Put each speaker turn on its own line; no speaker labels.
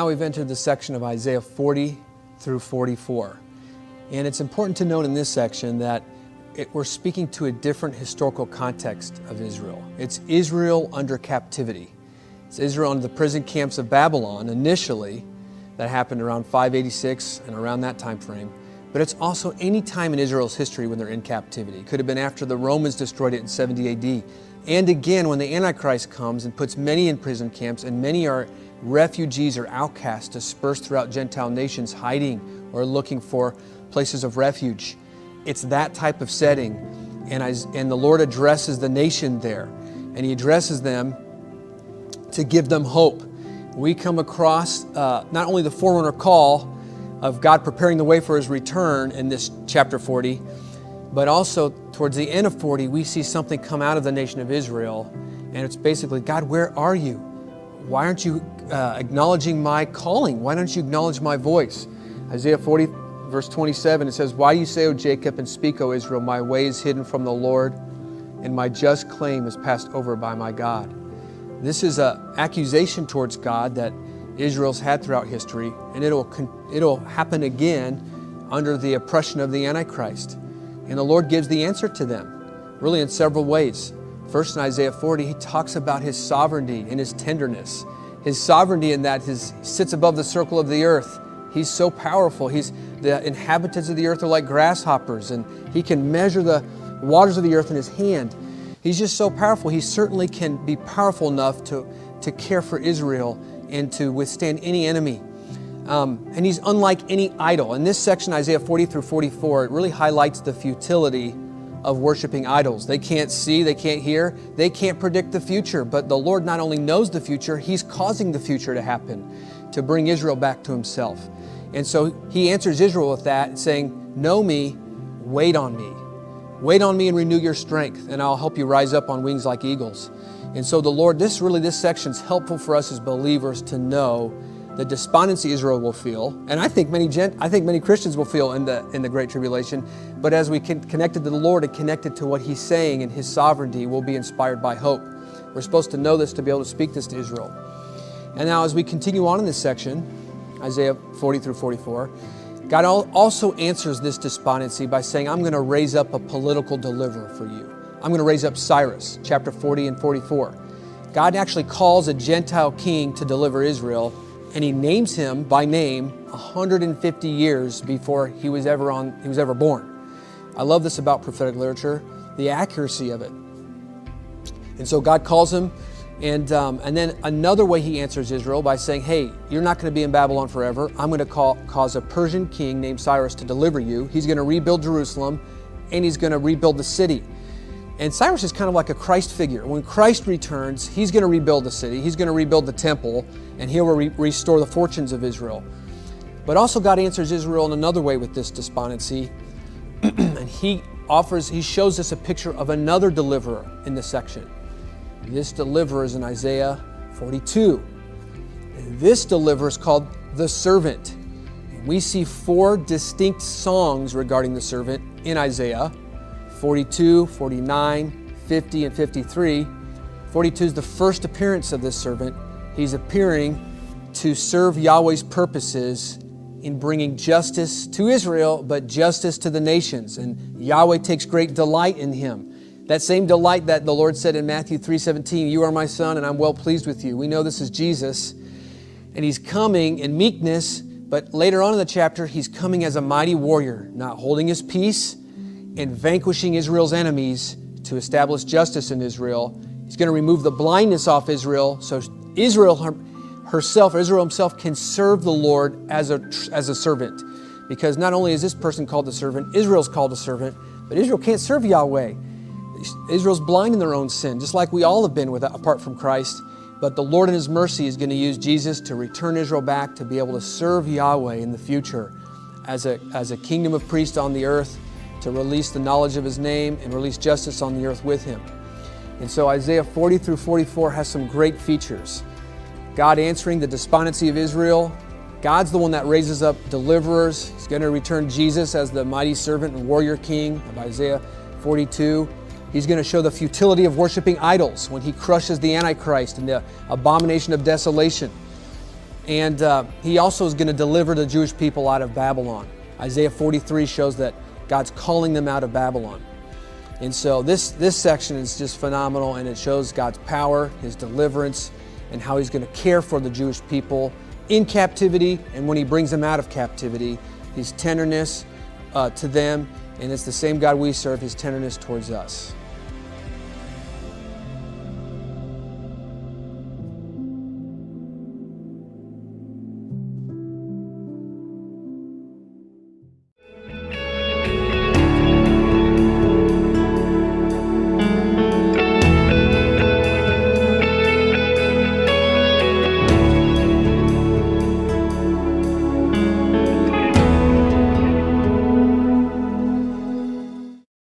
now we've entered the section of Isaiah 40 through 44. And it's important to note in this section that we're speaking to a different historical context of Israel. It's Israel under captivity. It's Israel under the prison camps of Babylon initially. That happened around 586 and around that time frame. But it's also any time in Israel's history when they're in captivity. It could have been after the Romans destroyed it in 70 AD. And again, when the Antichrist comes and puts many in prison camps, and many are refugees or outcasts dispersed throughout Gentile nations, hiding or looking for places of refuge. It's that type of setting. And the Lord addresses the nation there. And He addresses them to give them hope. We come across not only the forerunner call of God preparing the way for His return in this chapter 40, but also towards the end of 40, we see something come out of the nation of Israel. And it's basically, God, where are you? Why aren't you acknowledging my calling? Why don't you acknowledge my voice? Isaiah 40, verse 27, it says, "Why do you say, O Jacob, and speak, O Israel, my way is hidden from the Lord, and my just claim is passed over by my God." This is an accusation towards God that Israel's had throughout history, and it'll happen again under the oppression of the Antichrist. And the Lord gives the answer to them, really in several ways. First, in Isaiah 40, He talks about His sovereignty and His tenderness. His sovereignty in that He sits above the circle of the earth. He's so powerful. The inhabitants of the earth are like grasshoppers, and He can measure the waters of the earth in His hand. He's just so powerful. He certainly can be powerful enough to care for Israel and to withstand any enemy. And He's unlike any idol. In this section, Isaiah 40 through 44, it really highlights the futility of worshiping idols. They can't see, they can't hear, they can't predict the future. But the Lord not only knows the future, He's causing the future to happen, to bring Israel back to Himself. And so He answers Israel with that, saying, "Know me, wait on me. Wait on me and renew your strength, and I'll help you rise up on wings like eagles." And so the Lord, this section's helpful for us as believers to know the despondency Israel will feel, and I think many Christians will feel in the Great Tribulation. But as we connected to the Lord and connected to what He's saying in His sovereignty, we'll be inspired by hope. We're supposed to know this to be able to speak this to Israel. And now as we continue on in this section, Isaiah 40 through 44, God also answers this despondency by saying, "I'm going to raise up a political deliverer for you. I'm going to raise up Cyrus," chapter 40 and 44. God actually calls a Gentile king to deliver Israel, and He names him by name 150 years before he was ever born. I love this about prophetic literature, the accuracy of it. And so God calls him, and then another way He answers Israel by saying, "Hey, you're not going to be in Babylon forever. I'm going to cause a Persian king named Cyrus to deliver you. He's going to rebuild Jerusalem, and he's going to rebuild the city." And Cyrus is kind of like a Christ figure. When Christ returns, He's going to rebuild the city, He's going to rebuild the temple, and He will restore the fortunes of Israel. But also God answers Israel in another way with this despondency. And He shows us a picture of another deliverer in this section. This deliverer is in Isaiah 42. And this deliverer is called the servant. We see 4 distinct songs regarding the servant in Isaiah 42, 49, 50, and 53. 42 is the first appearance of this servant. He's appearing to serve Yahweh's purposes in bringing justice to Israel, but justice to the nations. And Yahweh takes great delight in him. That same delight that the Lord said in Matthew 3:17, "You are my son, and I'm well pleased with you." We know this is Jesus. And He's coming in meekness, but later on in the chapter, He's coming as a mighty warrior, not holding His peace, and vanquishing Israel's enemies to establish justice in Israel. He's going to remove the blindness off Israel, so Israel himself can serve the Lord as a servant. Because not only is this person called the servant, Israel's called a servant, but Israel can't serve Yahweh. Israel's blind in their own sin, just like we all have been apart from Christ. But the Lord in His mercy is going to use Jesus to return Israel back to be able to serve Yahweh in the future as a kingdom of priests on the earth, to release the knowledge of His name and release justice on the earth with Him. And so Isaiah 40 through 44 has some great features. God answering the despondency of Israel. God's the one that raises up deliverers. He's going to return Jesus as the mighty servant and warrior king of Isaiah 42. He's going to show the futility of worshiping idols when He crushes the Antichrist and the abomination of desolation. And He also is going to deliver the Jewish people out of Babylon. Isaiah 43 shows that God's calling them out of Babylon. And so this section is just phenomenal, and it shows God's power, His deliverance, and how He's going to care for the Jewish people in captivity, and when He brings them out of captivity, His tenderness to them, and it's the same God we serve, His tenderness towards us.